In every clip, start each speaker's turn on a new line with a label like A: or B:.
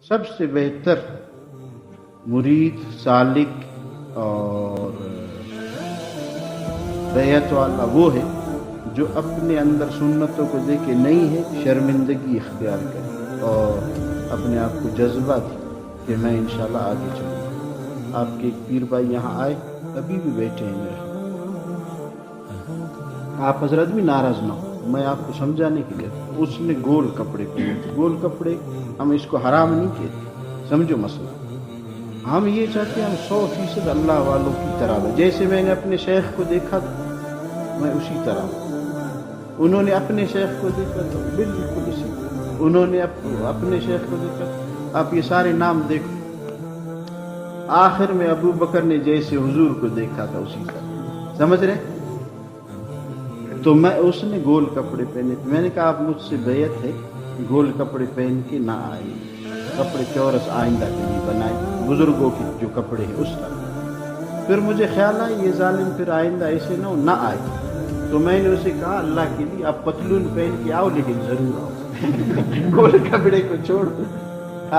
A: سب سے بہتر مرید سالک اور بیعت والا وہ ہے جو اپنے اندر سنتوں کو دیکھے نہیں ہے شرمندگی اختیار کرے اور اپنے آپ کو جذبہ دے کہ میں انشاءاللہ آگے چلوں گا۔ آپ کے ایک پیر بھائی یہاں آئے، ابھی بھی بیٹھے ہیں میرے، آپ حضرت بھی ناراض نہ ہو، میں آپ کو سمجھانے کے لیے، اس نے گول کپڑے پہنے تھے۔ گول کپڑے ہم اس کو حرام نہیں کہتے، سمجھو مسئلہ۔ ہم یہ چاہتے ہیں ہم 100% اللہ والوں کی طرح ہو، جیسے میں نے اپنے شیخ کو دیکھا تھا میں اسی طرح ہوں، انہوں نے اپنے شیخ کو دیکھا تو بالکل اسی طرح، انہوں نے اپنے شیخ کو دیکھا۔ آپ یہ سارے نام دیکھو، آخر میں ابو بکر نے جیسے حضور کو دیکھا تھا اسی طرح، سمجھ رہے؟ تو اس نے گول کپڑے پہنے تھے، میں نے کہا آپ مجھ سے بیعت ہے گول کپڑے پہن کے نہ آئے، کپڑے چورس آئندہ کے لیے بنائے، بزرگوں کے جو کپڑے ہیں اس طرح۔ پھر مجھے خیال آیا یہ ظالم پھر آئندہ ایسے نہ آئے، تو میں نے اسے کہا اللہ کے لیے آپ پتلون پہن کے آؤ لیکن ضرور آؤ، گول کپڑے کو چھوڑ دو،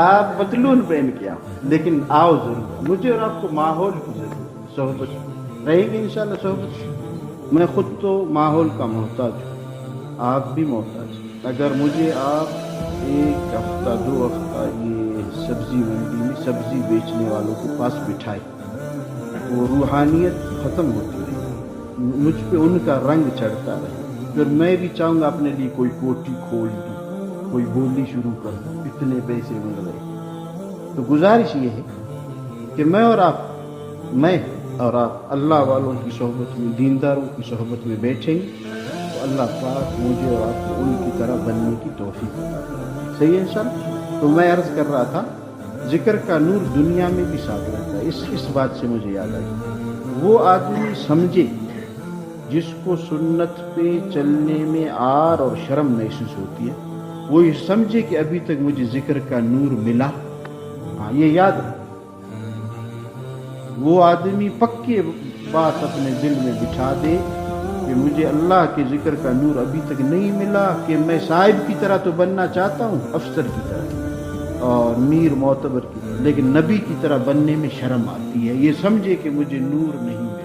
A: آپ پتلون پہن کے آؤ لیکن آؤ ضرور، مجھے اور آپ کو ماحول کی ضرورت، صحبت رہے گی انشاءاللہ صحبت۔ میں خود تو ماحول کا محتاج ہوں، آپ بھی محتاج ہیں۔ اگر مجھے آپ ایک ہفتہ 2 ہفتہ یہ سبزی منڈی میں سبزی بیچنے والوں کے پاس بٹھائے، وہ روحانیت ختم ہوتی رہی، مجھ پہ ان کا رنگ چڑھتا رہے، پھر میں بھی چاہوں گا اپنے لیے کوئی کوٹھی کھول دوں، کوئی بولی شروع کر دوں، اتنے پیسے مل رہے۔ تو گزارش یہ ہے کہ میں اور آپ اللہ والوں کی صحبت میں، دینداروں کی صحبت میں بیٹھیں گے تو اللہ پاک مجھے اور آپ کو ان کی طرح بننے کی توفیق عطا کرے۔ صحیح ہے انشاءاللہ۔ تو میں عرض کر رہا تھا ذکر کا نور دنیا میں بھی ساتھ رہتا ہے۔ اس بات سے مجھے یاد آئی، وہ آدمی سمجھے جس کو سنت پہ چلنے میں عار اور شرم محسوس ہوتی ہے، وہ یہ سمجھے کہ ابھی تک مجھے ذکر کا نور ملا، ہاں یہ یاد ہے۔ وہ آدمی پکی بات اپنے دل میں بٹھا دے کہ مجھے اللہ کے ذکر کا نور ابھی تک نہیں ملا، کہ میں صاحب کی طرح تو بننا چاہتا ہوں، افسر کی طرح اور میر معتبر کی طرح، لیکن نبی کی طرح بننے میں شرم آتی ہے، یہ سمجھے کہ مجھے نور نہیں ملا۔